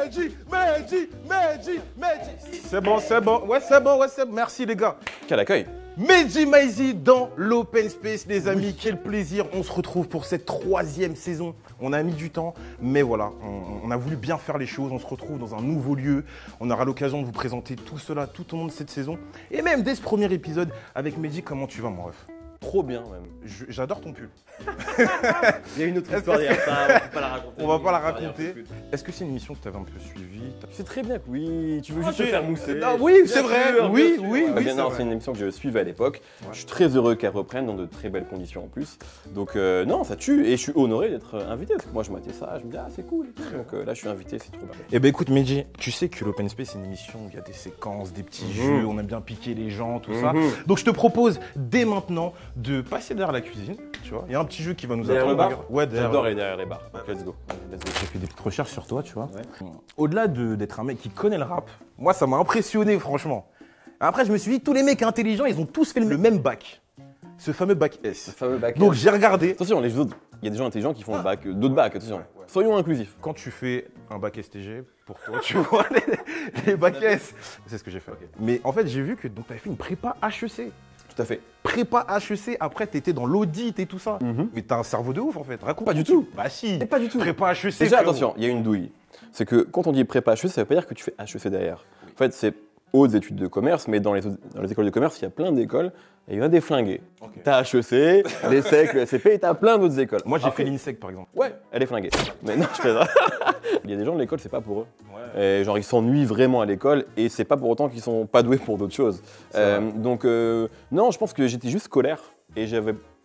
Mehdi. C'est bon, c'est bon. Ouais, c'est bon, Merci les gars. Quel accueil. Mehdi Maizy dans l'Open Space, les amis, quel plaisir. On se retrouve pour cette 3e saison. On a mis du temps, mais voilà, on a voulu bien faire les choses. On se retrouve dans un nouveau lieu. On aura l'occasion de vous présenter tout cela tout au long de cette saison. Et même dès ce premier épisode avec Mehdi, comment tu vas, mon ref? Trop bien même. J'adore ton pull. Il y a une autre histoire derrière ça, on va pas la raconter. On va pas la raconter. Est-ce que c'est une émission que tu avais un peu suivie? C'est très bien que oui, tu veux juste te faire mousser. Oui, c'est vrai. Oui. Non, c'est une émission que je suivais à l'époque. Ouais. Je suis très heureux qu'elle reprenne dans de très belles conditions en plus. Donc non, ça tue et je suis honoré d'être invité parce que moi je matais ça, je me dis ah c'est cool. Donc là je suis invité, c'est trop bien. Eh ben écoute Mehdi, tu sais que l'Open Space c'est une émission où il y a des séquences, des petits jeux, on aime bien piquer les gens, tout ça. Donc je te propose dès maintenant de passer derrière la cuisine, tu vois. Il y a un petit jeu qui va nous attendre. Ouais, j'adore aller derrière les bars. Donc, let's go. J'ai fait des petites recherches sur toi, tu vois. Ouais. Au-delà d'être un mec qui connaît le rap, moi ça m'a impressionné franchement. Après je me suis dit, tous les mecs intelligents, ils ont tous fait le même bac. Ce fameux bac S. Donc j'ai regardé. Attention, les autres, il y a des gens intelligents qui font le bac, d'autres bacs, attention. Ouais. Soyons inclusifs. Quand tu fais un bac STG, pour toi, tu vois les bacs S. C'est ce que j'ai fait. Okay. Mais en fait, j'ai vu que tu avais fait une prépa HEC. Tout à fait. Prépa HEC, après t'étais dans l'audit et tout ça. Mais t'as un cerveau de ouf en fait. Raconte. Pas du tout. Bah si. Mais pas du tout. Prépa HEC. Déjà, attention, il y a une douille. C'est que quand on dit prépa HEC, ça veut pas dire que tu fais HEC derrière. En fait, c'est hautes études de commerce, mais dans les écoles de commerce, il y a plein d'écoles et il y en a des flingués. Okay. T'as HEC, l'ESSEC, le SCP et t'as plein d'autres écoles. Moi j'ai fait l'INSEC par exemple. Ouais, elle est flinguée. Mais non, je fais ça. Il y a des gens de l'école, c'est pas pour eux. Ouais. Et genre ils s'ennuient vraiment à l'école et c'est pas pour autant qu'ils sont pas doués pour d'autres choses. Donc non, je pense que j'étais juste scolaire et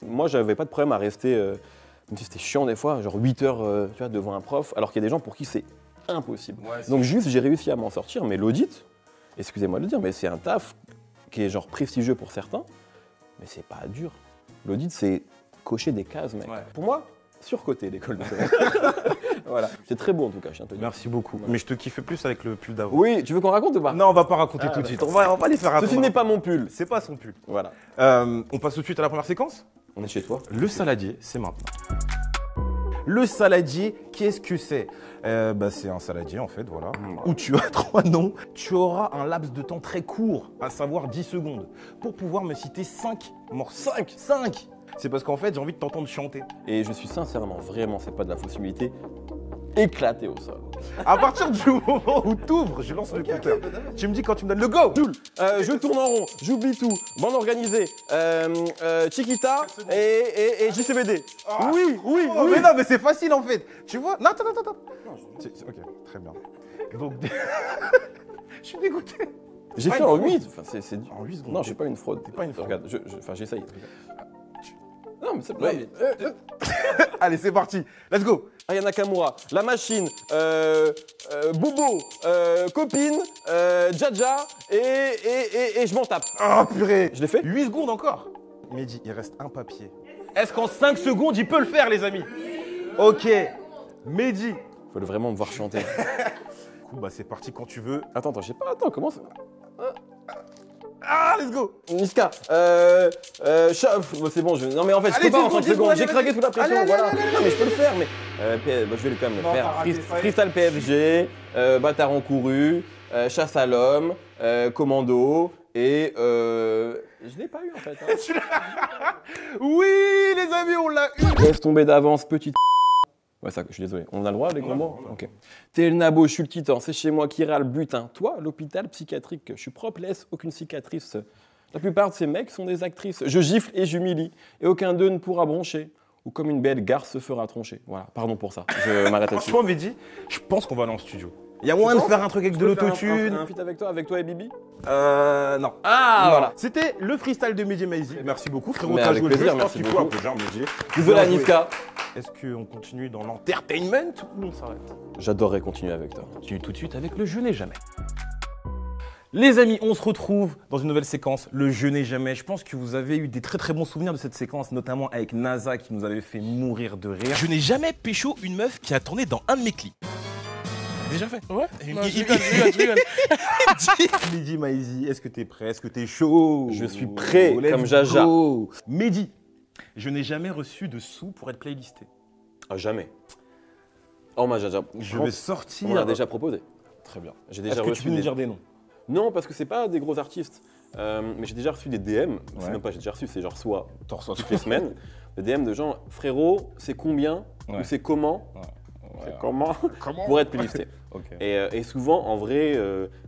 moi j'avais pas de problème à rester, même si c'était chiant des fois, genre 8 heures tu vois, devant un prof, alors qu'il y a des gens pour qui c'est impossible. Ouais, donc juste j'ai réussi à m'en sortir, mais l'audit, excusez-moi de le dire, mais c'est un taf qui est genre prestigieux pour certains, mais c'est pas dur. L'audit c'est cocher des cases, mec. Ouais. Pour moi, surcoté l'école de commerce. Voilà, c'est très beau en tout cas, je tiens à te dire. Merci beaucoup. Ouais. Mais je te kiffais plus avec le pull d'avant. Oui, tu veux qu'on raconte ou pas? Non, on va pas raconter tout de suite. On va les faire raconter. Ceci n'est pas mon pull. C'est pas son pull. Voilà. On passe tout de suite à la première séquence? On est chez toi. Le saladier, c'est maintenant. Le saladier, qu'est-ce que c'est? C'est un saladier en fait, voilà, où tu as 3 noms. Tu auras un laps de temps très court, à savoir 10 secondes, pour pouvoir me citer 5 morceaux. 5. C'est parce qu'en fait, j'ai envie de t'entendre chanter. Et je suis sincèrement, vraiment, c'est pas de la fausse humilité, éclaté au sol. À partir du moment où t'ouvres, je lance le compteur. Tu me dis quand tu me donnes le go. Je tourne en rond, j'oublie tout, bande organisée, Chiquita et JCVD. Ah. Oui. Mais non, mais c'est facile en fait. Tu vois? Non, attends. Ok, très bien. Donc, je suis dégoûté. J'ai fait en 8. Enfin, c'est en 8 secondes. Non, je suis pas une fraude. T'es pas une fraude. Regarde, j'essaye. Non, mais c'est pas. Allez, c'est parti. Let's go. Aya Nakamura, La Machine, Bobo, Copine, Jaja et je m'en tape. Oh purée. Je l'ai fait? 8 secondes encore. Mehdi, il reste un papier. Est-ce qu'en 5 secondes, il peut le faire, les amis? Ok. Mehdi. Faut vraiment me voir chanter. Bah c'est parti quand tu veux. Attends, je sais pas, comment ça? Ah, let's go. Niska, c'est bon, non mais en fait, je peux pas en 5 secondes, j'ai craqué sous la pression, voilà. Non mais je peux le faire, mais je vais quand même le faire. Freestyle PFG, Bâtard encouru, Chasse à l'homme, Commando et je l'ai pas eu en fait. Hein. Oui, les amis, on l'a eu. Laisse tomber d'avance, petite. Ouais, ça, je suis désolé. On a le droit, les gros mots? Ok. T'es le nabo, je suis le titan, c'est chez moi qui râle butin. Toi, l'hôpital psychiatrique, je suis propre, laisse aucune cicatrice. La plupart de ces mecs sont des actrices. Je gifle et j'humilie, et aucun d'eux ne pourra broncher. Ou comme une belle garce se fera troncher. Voilà, pardon pour ça. Je m'arrête là-dessus. Franchement, Mehdi, je pense qu'on va aller en studio. Il y a moyen de faire un truc avec de l'autotune. Un feat avec toi et Bibi? Non. Ah, voilà. C'était le freestyle de Mehdi Maizy. Merci beaucoup, frérot. Mais avec plaisir, merci beaucoup. Un peu genre, Mehdi. Désolé, Niska. Est-ce qu'on continue dans l'entertainment ou on s'arrête? J'adorerais continuer avec toi. On continue tout de suite avec le Je n'ai jamais. Les amis, on se retrouve dans une nouvelle séquence, le Je n'ai jamais. Je pense que vous avez eu des très très bons souvenirs de cette séquence, notamment avec NASA qui nous avait fait mourir de rire. Je n'ai jamais pécho une meuf qui a tourné dans un de mes clips. Déjà fait? Ouais. Non, je rigole. Mehdi Maizy, est-ce que t'es prêt? Est-ce que t'es chaud? Je suis prêt, comme Jaja. Mehdi, je n'ai jamais reçu de sous pour être playlisté. Ah, jamais. Oh, moi, j'ai déjà. Je vais sortir. On m'a déjà proposé. Très bien. J'ai déjà Est-ce que tu reçu peux nous des. dire des noms? Non, parce que c'est pas des gros artistes. Mais j'ai déjà reçu des DM. C'est Ouais. même pas j'ai déjà reçu, c'est genre soit T'en reçois toutes les semaines. Des DM de gens, frérot, c'est combien Ouais. ou c'est comment Ouais. C'est comment Comment? pour être playlisté. Ok. Et souvent, en vrai,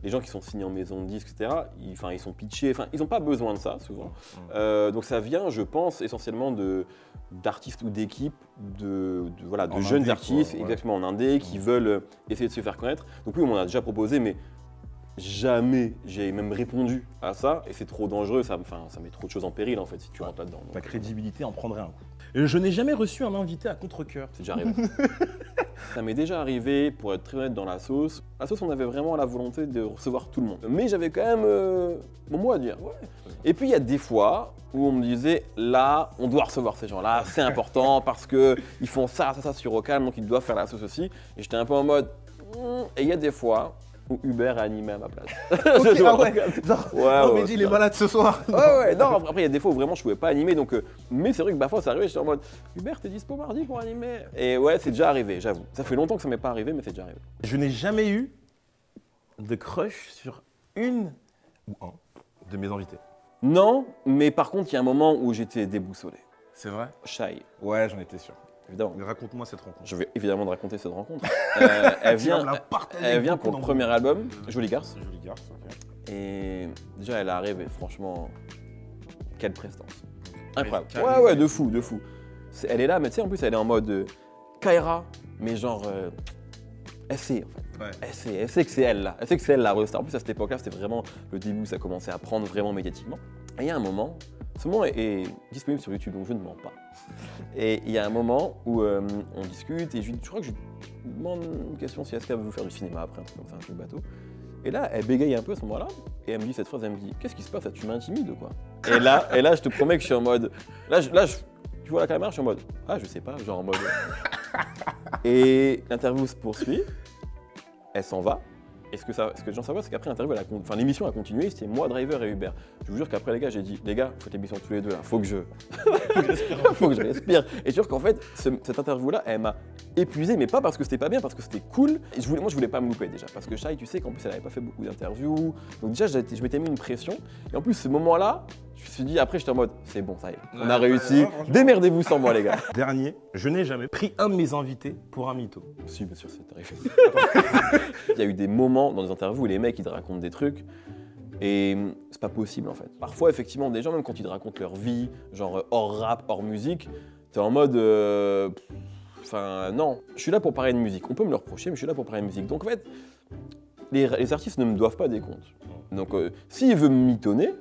les gens qui sont signés en maison de disques, etc., ils sont pitchés, ils n'ont pas besoin de ça, souvent. Donc ça vient, je pense, essentiellement d'artistes ou d'équipes, voilà, de En jeunes indé, artistes, quoi, ouais. exactement en indé, qui veulent essayer de se faire connaître. Donc oui, on m'en a déjà proposé, mais jamais j'ai même répondu à ça, et c'est trop dangereux, ça met trop de choses en péril, en fait, si tu rentres là-dedans. Donc, Ta crédibilité en prendrait un coup. Je n'ai jamais reçu un invité à contre-cœur. c'est déjà arrivé. Ça m'est déjà arrivé, pour être très honnête, dans la sauce. La sauce, on avait vraiment la volonté de recevoir tout le monde. Mais j'avais quand même mon mot à dire. Et puis il y a des fois où on me disait, là, on doit recevoir ces gens-là, c'est important parce qu'ils font ça sur au calme, donc ils doivent faire la sauce aussi. Et j'étais un peu en mode, Et il y a des fois où Hubert a animé à ma place. Ok, ah ouais. Genre, Ouais, non, ouais, Mehdi, il est malade ce soir. Ouais, non, après il y a des fois où vraiment je pouvais pas animer, donc, mais c'est vrai que parfois ça arrivait, j'étais en mode Hubert, t'es dispo mardi pour animer? Et ouais, c'est déjà arrivé, j'avoue. Ça fait longtemps que ça m'est pas arrivé, mais c'est déjà arrivé. Je n'ai jamais eu de crush sur une ou un de mes invités. Non, mais par contre, il y a un moment où j'étais déboussolé. C'est vrai? Shy, Ouais, j'en étais sûr. évidemment. Mais raconte-moi cette rencontre. Je vais évidemment te raconter cette rencontre. Elle vient, elle vient pour le premier album, Jolie Garce. Jolie garce, ok. Et déjà, elle arrive et franchement, quelle prestance. Incroyable. charisme. Ouais, de fou, de fou. Elle est là, mais tu sais, en plus, elle est en mode Kaira, mais genre, elle sait, en fait. Ouais. Elle sait que c'est elle, là. Elle sait que c'est elle, la restar. En plus, à cette époque-là, c'était vraiment le début où ça commençait à prendre vraiment médiatiquement. Et il y a un moment, ce moment est disponible sur YouTube, donc je ne mens pas. Et il y a un moment où on discute et je crois que je lui demande une question si est-ce qu'elle veut faire du cinéma après, un truc comme ça, un truc bateau. Et là, elle bégaye un peu à ce moment-là, et elle me dit cette phrase, elle me dit « Qu'est-ce qui se passe, tu m'intimides ou quoi ?» et là, je te promets que je suis en mode… tu vois la caméra, je suis en mode « Ah, je sais pas, genre en mode… » Et l'interview se poursuit, elle s'en va. Et ce que les gens savent, c'est qu'après l'interview, l'émission a continué, c'était moi, Driver et Hubert. Je vous jure qu'après, les gars, j'ai dit « Les gars, faites l'émission tous les deux, là, faut que je… faut que je respire. » Et sûr qu'en fait, cette interview-là, elle m'a épuisé, mais pas parce que c'était pas bien, parce que c'était cool. Et moi, je voulais pas me louper déjà, parce que Shai, tu sais qu'en plus, elle avait pas fait beaucoup d'interviews. Donc déjà, je m'étais mis une pression. Et en plus, ce moment-là, je me suis dit, après, j'étais en mode, c'est bon, ça y est, on a réussi. Démerdez-vous sans moi, les gars. Dernier, je n'ai jamais pris un de mes invités pour un mytho. Si, bien sûr, c'est arrivé. Il y a eu des moments dans des interviews où les mecs, ils te racontent des trucs. Et c'est pas possible en fait. Parfois, effectivement, des gens, même quand ils te racontent leur vie, genre hors rap, hors musique, t'es en mode. Non, je suis là pour parler de musique. On peut me le reprocher, mais je suis là pour parler de musique. Donc en fait, les artistes ne me doivent pas des comptes. Donc s'il veut me mitonner,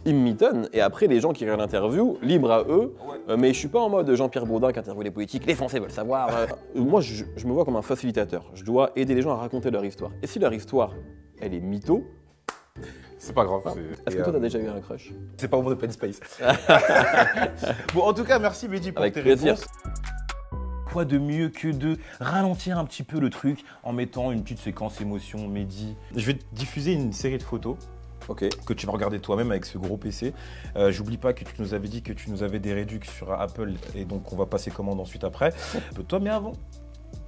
il me mitonne. Et après, les gens qui regardent l'interview, libre à eux. Mais je suis pas en mode Jean-Pierre Bourdin qui interviewe les politiques. Les Français veulent savoir. Moi, je me vois comme un facilitateur. Je dois aider les gens à raconter leur histoire. Et si leur histoire, elle est mytho. C'est pas grave. Est-ce que toi, t'as déjà eu un crush? C'est pas au monde open space. Bon, en tout cas, merci Mehdi pour Avec tes plaisir. réponses. Quoi de mieux que de ralentir un petit peu le truc en mettant une petite séquence émotion, Mehdi. Je vais te diffuser une série de photos Ok. que tu vas regarder toi-même avec ce gros PC. J'oublie pas que tu nous avais dit que tu nous avais des réducs sur Apple et donc on va passer commande ensuite après. Toi, mais avant,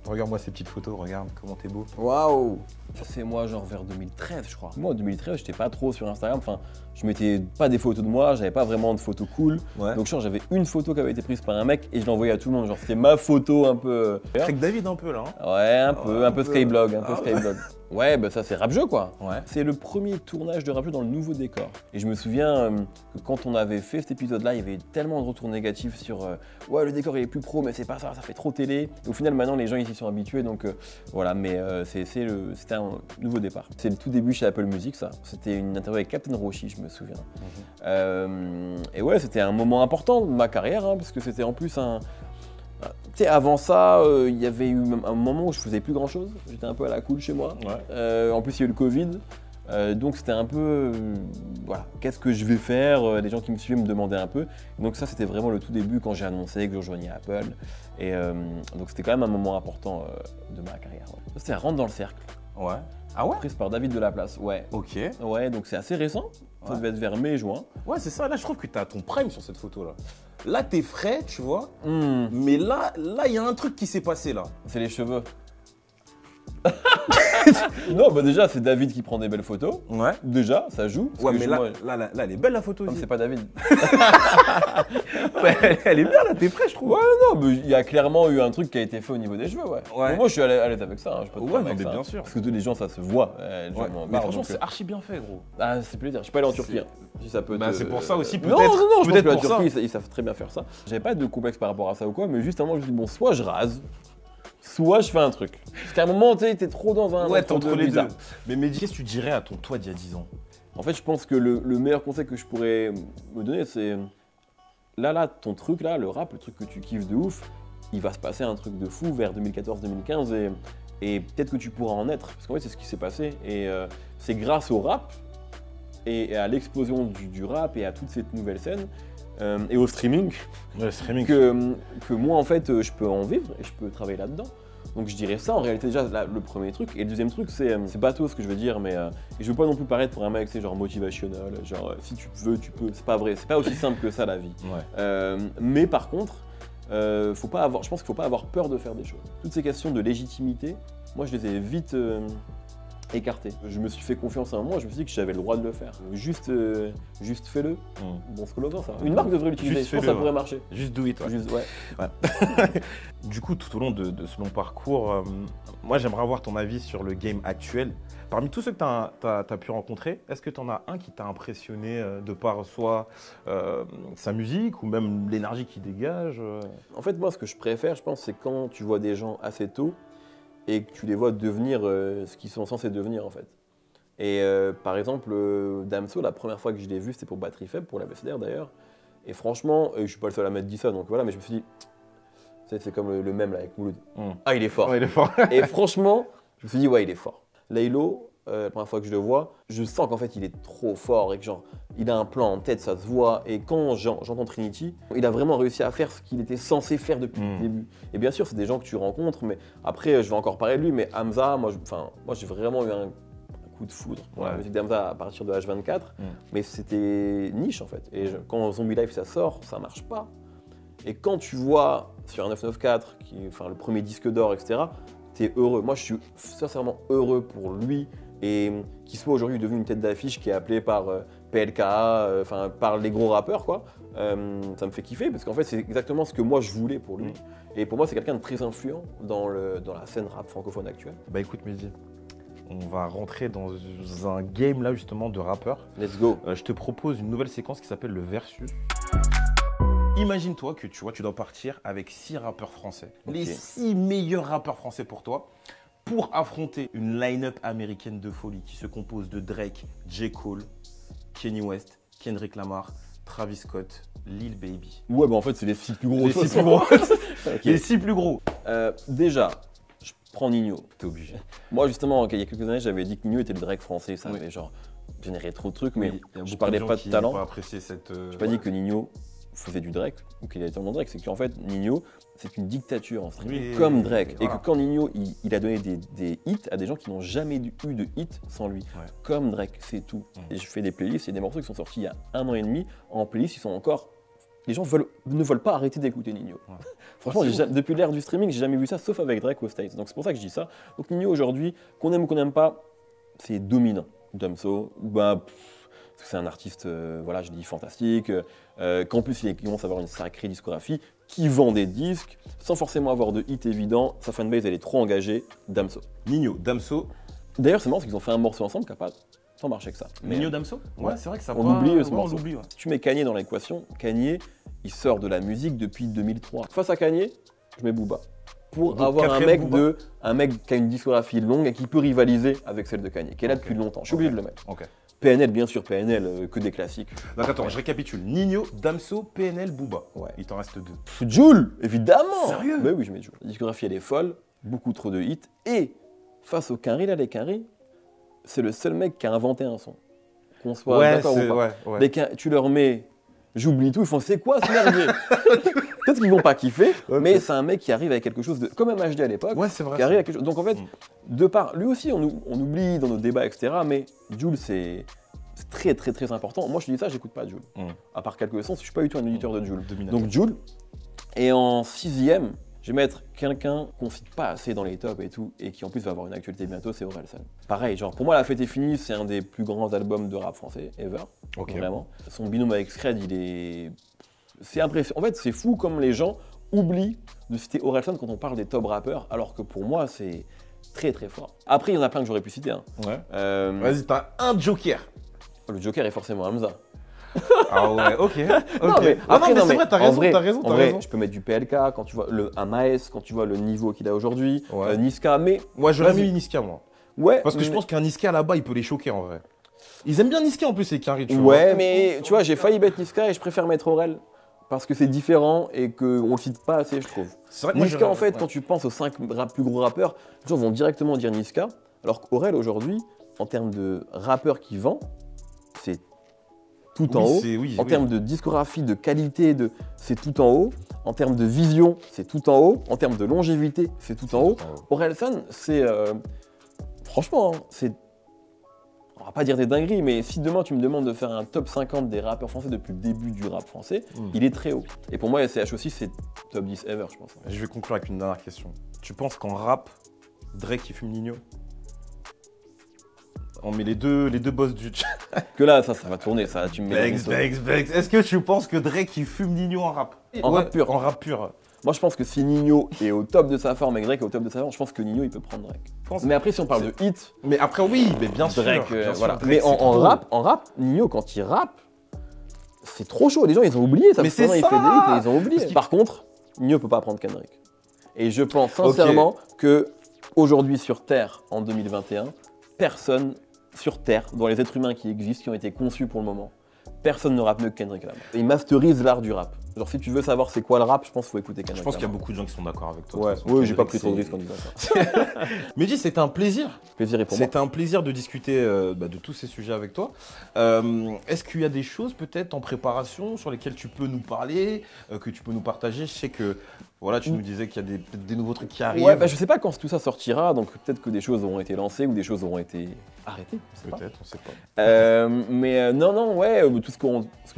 regarde-moi ces petites photos, regarde comment t'es beau. Waouh! Ça c'est moi genre vers 2013 je crois. Moi en 2013 j'étais pas trop sur Instagram, enfin je mettais pas des photos de moi, j'avais pas vraiment de photos cool. Ouais. Donc genre j'avais une photo qui avait été prise par un mec et je l'envoyais à tout le monde, genre c'était ma photo un peu… Craig David un peu là. Hein. Ouais un un peu peu. Skyblog, un peu Ah ouais. Skyblog. Ouais bah ça c'est rap jeu quoi. Ouais. C'est le premier tournage de rap jeu dans le nouveau décor. Et je me souviens que quand on avait fait cet épisode-là, il y avait tellement de retours négatifs sur ouais le décor il est plus pro mais c'est pas ça, ça fait trop télé. Et au final maintenant les gens ils s'y sont habitués donc voilà mais c'était un nouveau départ. C'est le tout début chez Apple Music ça. C'était une interview avec Captain Roshi je me souviens. Et ouais c'était un moment important de ma carrière hein, parce que c'était en plus un… Tu sais, avant ça, il y avait eu un moment où je faisais plus grand chose. J'étais un peu à la cool chez moi. Ouais. En plus, il y a eu le Covid. Donc, c'était un peu. Voilà, qu'est-ce que je vais faire? Les gens qui me suivaient me demandaient un peu. Donc, ça, c'était vraiment le tout début quand j'ai annoncé que je rejoignais Apple. Et donc, c'était quand même un moment important de ma carrière. Ouais. Ça, c'était Rentre dans le cercle, Ouais. Ah ouais? prise par David Delaplace. Ouais. Ok. Ouais, donc c'est assez récent. Ça Ouais. devait être vers mai-juin. Ouais, c'est ça. Là, je trouve que t'as ton prime sur cette photo là. Là, t'es frais, tu vois. Mais là, il y a un truc qui s'est passé là. C'est les cheveux. Non, bah déjà, c'est David qui prend des belles photos. Ouais. Déjà, ça joue. parce Ouais, que mais moi- là, elle est belle la photo Non, aussi. c'est pas David. Ouais, elle est bien là, t'es frais, je trouve. Ouais, non, mais il y a clairement eu un truc qui a été fait au niveau des cheveux, ouais. Ouais. Bon, moi, je suis à l'aise avec ça, hein, je peux te Ouais, prendre non, avec mais ça. bien sûr. Parce que tous les gens, ça se voit. Les gens Ouais. m'en Mais marrent, franchement, donc, c'est archi bien fait, gros. Ah, c'est plaisir. Je suis pas allé en Turquie, hein, si ça peut Bah, te- c'est pour ça aussi, Non, peut-être. non, non, je pense peut-être que la pour ça. Turquie, ils savent très bien faire ça. J'avais pas de complexe par rapport à ça ou quoi, mais juste à un moment, je me suis dit, bon, soit je rase, soit je fais un truc. Parce qu'à un moment, tu sais, t'es trop dans un. Ouais, t'es entre les deux. bizarre. Mais Mehdi, qu'est-ce que tu dirais à ton toi d'il y a 10 ans? En fait, je pense que le meilleur conseil que je pourrais me donner, c'est là, ton truc, là, le rap, le truc que tu kiffes de ouf, il va se passer un truc de fou vers 2014-2015 et peut-être que tu pourras en être. Parce qu'en fait, c'est ce qui s'est passé. Et c'est grâce au rap et à l'explosion du rap et à toute cette nouvelle scène et au streaming Le streaming. que moi, en fait, je peux en vivre et je peux travailler là-dedans. Donc je dirais ça en réalité déjà le premier truc. Et le deuxième truc c'est bateau ce que je veux dire, mais et je veux pas non plus paraître pour un mec c'est genre motivationnel, genre si tu veux tu peux, c'est pas vrai, c'est pas aussi simple que ça la vie. Ouais. Mais par contre, je pense qu'il faut pas avoir peur de faire des choses. Toutes ces questions de légitimité, moi je les ai vite écartées. Je me suis fait confiance à un moment, je me suis dit que j'avais le droit de le faire. Juste fais-le. Bon slogan ça. Une marque devrait l'utiliser, Juste je pense que fais-le, ça pourrait marcher. Juste do it. Ouais. Juste, ouais. Du coup, tout au long de ce long parcours, moi j'aimerais avoir ton avis sur le game actuel. Parmi tous ceux que tu as pu rencontrer, est-ce que tu en as un qui t'a impressionné de par soit sa musique ou même l'énergie qu'il dégage En fait, moi, ce que je préfère, je pense, c'est quand tu vois des gens assez tôt et que tu les vois devenir ce qu'ils sont censés devenir, en fait. Et par exemple, Damso, la première fois que je l'ai vu, c'était pour Batterie Faible, pour la BCDR d'ailleurs. Et franchement, je suis pas le seul à m'être dit ça, donc voilà, mais je me suis dit, c'est comme le même là avec Mouloud. Ah, il est fort. Ouais, il est fort. Et franchement, je me suis dit, ouais, il est fort. Laylo, la première fois que je le vois, je sens qu'en fait, il est trop fort et que genre, il a un plan en tête, ça se voit. Et quand j'entends Trinity, il a vraiment réussi à faire ce qu'il était censé faire depuis le début. Et bien sûr, c'est des gens que tu rencontres, mais après, je vais encore parler de lui, mais Hamza, moi j'ai vraiment eu un coup de foudre pour la musique d'Hamza à partir de H24, mais c'était niche en fait. Et quand Zombie Life ça sort, ça marche pas. Et quand tu vois sur un 994, le premier disque d'or, etc., t'es heureux. Moi, je suis sincèrement heureux pour lui et qu'il soit aujourd'hui devenu une tête d'affiche qui est appelée par PLK, par les gros rappeurs, quoi. Ça me fait kiffer parce qu'en fait, c'est exactement ce que moi je voulais pour lui. Et pour moi, c'est quelqu'un de très influent dans la scène rap francophone actuelle. Bah écoute, Mehdi, on va rentrer dans un game là justement de rappeurs. Let's go. Je te propose une nouvelle séquence qui s'appelle le Versus. Imagine-toi que tu dois partir avec 6 rappeurs français. Ok. Les 6 meilleurs rappeurs français pour toi pour affronter une line-up américaine de folie qui se compose de Drake, J. Cole, Kanye West, Kendrick Lamar, Travis Scott, Lil Baby. Ouais, bah en fait, c'est les 6 plus gros. Les de toute 6 plus façon. gros. Ok. Les 6 plus gros. Déjà, je prends Nino. T'es obligé. Moi, justement, il y a quelques années, j'avais dit que Nino était le Drake français. Ça avait genre généré trop de trucs, mais je parlais pas de talent. Pas apprécier cette. J'ai pas dit que Nino faisait du Drake ou qu'il était dans Drake, c'est qu'en fait Nino c'est une dictature en streaming comme Drake et que quand Nino il a donné des hits à des gens qui n'ont jamais eu de hits sans lui, comme Drake, c'est tout. Et je fais des playlists, il y a des morceaux qui sont sortis il y a 1 an et demi en playlist, ils sont encore, les gens ne veulent pas arrêter d'écouter Nino. Franchement, depuis l'ère du streaming, j'ai jamais vu ça sauf avec Drake aux States, donc c'est pour ça que je dis ça. Donc Nino aujourd'hui, qu'on aime ou qu'on n'aime pas, c'est dominant. Damso, c'est un artiste, je dis fantastique, qu'en plus il commence à avoir une sacrée discographie, qui vend des disques, sans forcément avoir de hit évident, sa fanbase elle est trop engagée, Damso. Nino, Damso. D'ailleurs c'est marrant parce qu'ils ont fait un morceau ensemble qui n'a pas tant marché que ça. Nino, Damso. Ouais, c'est vrai que ça on oublie ce on morceau. l'oublie. Si tu mets Kanye dans l'équation, Kanye il sort de la musique depuis 2003. Face à Kanye, je mets Booba. Pour Donc, avoir Booba. un mec qui a une discographie longue et qui peut rivaliser avec celle de Kanye, qui est là depuis longtemps. Je suis obligé de le mettre. Ok. PNL, bien sûr, PNL, que des classiques. Donc attends, je récapitule. Nino, Damso, PNL, Booba. Ouais. Il t'en reste 2. Jul, évidemment. Sérieux? Bah oui, je mets Jul. La discographie, elle est folle, beaucoup trop de hits. Et face au Quinry, là, les Quinry, c'est le seul mec qui a inventé un son. Qu'on soit d'accord ou pas. ouais. Tu leur mets J'oublie tout, ils font c'est quoi ce merdier? Peut-être qu'ils vont pas kiffer, mais c'est un mec qui arrive avec quelque chose de. Comme MHD à l'époque. Ouais, c'est vrai. Qui arrive avec quelque chose. Donc en fait, de part. Lui aussi, on oublie dans nos débats, etc. Mais Jul, c'est très très très important. Moi, je te dis ça, j'écoute pas Jul. À part quelques sons, je suis pas du tout un auditeur de Jul. Donc Jul. Et en 6ème, Je vais mettre quelqu'un qu'on cite pas assez dans les tops et tout, et qui en plus va avoir une actualité bientôt, c'est Orelsan. Pareil, genre pour moi La Fête est finie, c'est un des plus grands albums de rap français ever. Ok. Vraiment. Son binôme avec Scred, c'est impressionnant. En fait, c'est fou comme les gens oublient de citer Orelsan quand on parle des top rappeurs, alors que pour moi, c'est très très fort. Après, il y en a plein que j'aurais pu citer. Hein. Ouais. Vas-y, t'as un joker. Le joker est forcément Hamza. Ah ouais, ok. Non, mais Après, c'est vrai, t'as raison. En vrai, je peux mettre du PLK quand tu vois un Maes, quand tu vois le niveau qu'il a aujourd'hui, Ouais. Niska, mais. Moi, j'aurais mis Niska, moi. Ouais. Parce que je pense qu'un Niska là-bas, il peut les choquer en vrai. Ils aiment bien Niska en plus, les Carré, tu vois. Ouais, mais tu vois, j'ai failli mettre Niska et je préfère mettre Aurel. Parce que c'est différent et qu'on le cite pas assez, je trouve. C'est vrai que moi, Niska, en fait, ouais. quand tu penses aux 5 plus gros rappeurs, les gens vont directement dire Niska. Alors qu'Aurel, aujourd'hui, en termes de rappeur qui vend, c'est tout en haut. En termes de discographie, de qualité, c'est tout en haut. En termes de vision, c'est tout en haut. En termes de longévité, c'est tout en haut. Orelsan, c'est. Franchement, c'est. On va pas dire des dingueries, mais si demain tu me demandes de faire un top 50 des rappeurs français depuis le début du rap français, il est très haut. Et pour moi, SCH aussi, c'est top 10 ever, je pense. Je vais conclure avec une dernière question. Tu penses qu'en rap, Drake il fume Nino? On met les deux boss du chat. Que là, ça va tourner, ça. Tu me mets. Vex. Est-ce que tu penses que Drake il fume Nino en rap? Rap pur. En rap pur. Moi, je pense que si Nino est au top de sa forme et que Drake est au top de sa forme, je pense que Nino, il peut prendre Drake. Mais après, si on parle de hit, Mais après, oui, mais bien sûr. Drake, bien sûr, voilà. Drake, Mais c'est trop. en rap, Nino, quand il rappe, c'est trop chaud. Les gens, ils ont oublié ça. Mais parce que c'est maintenant, il ça. fait des hits, mais ils ont oublié. Parce qu'il- Par contre, Nino peut pas prendre Kendrick. Et je pense sincèrement que aujourd'hui sur Terre, en 2021, personne sur Terre, dans les êtres humains qui existent, qui ont été conçus pour le moment, personne ne rappe mieux que Kendrick Lamar. Il masterise l'art du rap. Genre si tu veux savoir c'est quoi le rap, je pense qu'il faut écouter Kendrick Je pense qu'il y a Lamar. beaucoup de gens qui sont d'accord avec toi. Ouais, de toute façon. ouais, j'ai pas Kendrick, pris trop de c'est- risques en disant ça. Mehdi, c'était un plaisir. Plaisir est pour moi. C'était un plaisir de discuter de tous ces sujets avec toi. Est-ce qu'il y a des choses peut-être en préparation sur lesquelles tu peux nous parler, que tu peux nous partager? Je sais que voilà, tu nous disais qu'il y a peut-être des nouveaux trucs qui arrivent. Ouais, bah, je sais pas quand tout ça sortira, donc peut-être que des choses auront été lancées ou des choses auront été arrêtées. je sais pas. Peut-être, on sait pas. Non, ouais, tout ce que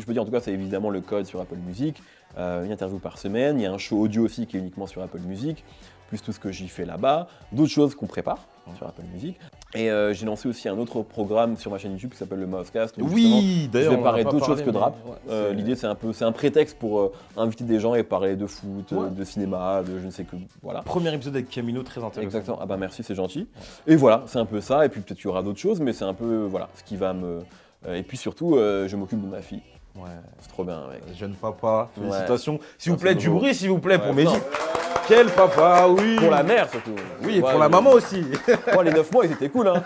je peux dire en tout cas, c'est évidemment le code sur Apple Music, une interview par semaine, il y a un show audio aussi qui est uniquement sur Apple Music, plus tout ce que j'y fais là-bas, d'autres choses qu'on prépare sur Apple Music. Et j'ai lancé aussi un autre programme sur ma chaîne YouTube qui s'appelle le Mousecast. où Oui, je d'ailleurs, vais on en a parler pas d'autres choses parlé, que de rap. mais ouais, L'idée, c'est un prétexte pour inviter des gens et parler de foot, Ouais. de cinéma, de je ne sais que. Voilà. Premier épisode avec Camino, très intéressant. Exactement. Ah bah merci, c'est gentil. Et voilà, c'est un peu ça. Et puis peut-être qu'il y aura d'autres choses, mais c'est un peu voilà ce qui va me. Et puis surtout, je m'occupe de ma fille. Ouais. C'est trop bien, mec. Jeune papa, Ouais. félicitations. S'il vous Merci plaît, du beaucoup. bruit, s'il vous plaît, pour Ouais, Mehdi. non. Quel papa, oui. Pour la mère surtout. Oui, et Ouais, pour la maman aussi. Moi, les 9 mois, ils étaient cool. Hein.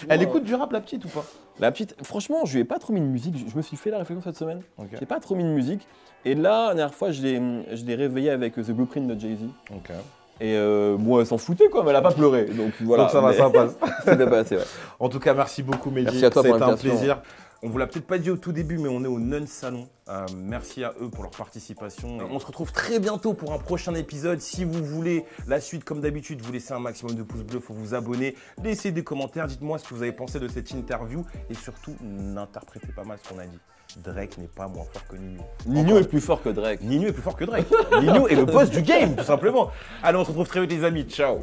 Elle écoute du rap, la petite, ou pas? La petite, franchement, je lui ai pas trop mis de musique. Je me suis fait la réflexion cette semaine. Ok. J'ai pas trop mis de musique. Et là, la dernière fois, je l'ai réveillée avec The Blueprint de Jay-Z. Ok. Et bon, elle s'en foutait quoi, mais elle a pas pleuré. Donc voilà. Donc ça va, mais- ça passe. C'est bien passé, ouais. En tout cas, merci beaucoup, Mehdi. Merci à toi pour C'était un l'invitation. plaisir. On vous l'a peut-être pas dit au tout début, mais on est au Nun Salon. Merci à eux pour leur participation. On se retrouve très bientôt pour un prochain épisode. Si vous voulez la suite, comme d'habitude, vous laissez un maximum de pouces bleus, il faut vous abonner, laissez des commentaires, dites-moi ce que vous avez pensé de cette interview et surtout, n'interprétez pas mal ce qu'on a dit. Drake n'est pas moins fort que Nino. Nino Encore- est plus fort que Drake. Nino est plus fort que Drake. Nino est le boss du game, tout simplement. Allez, on se retrouve très vite, les amis. Ciao.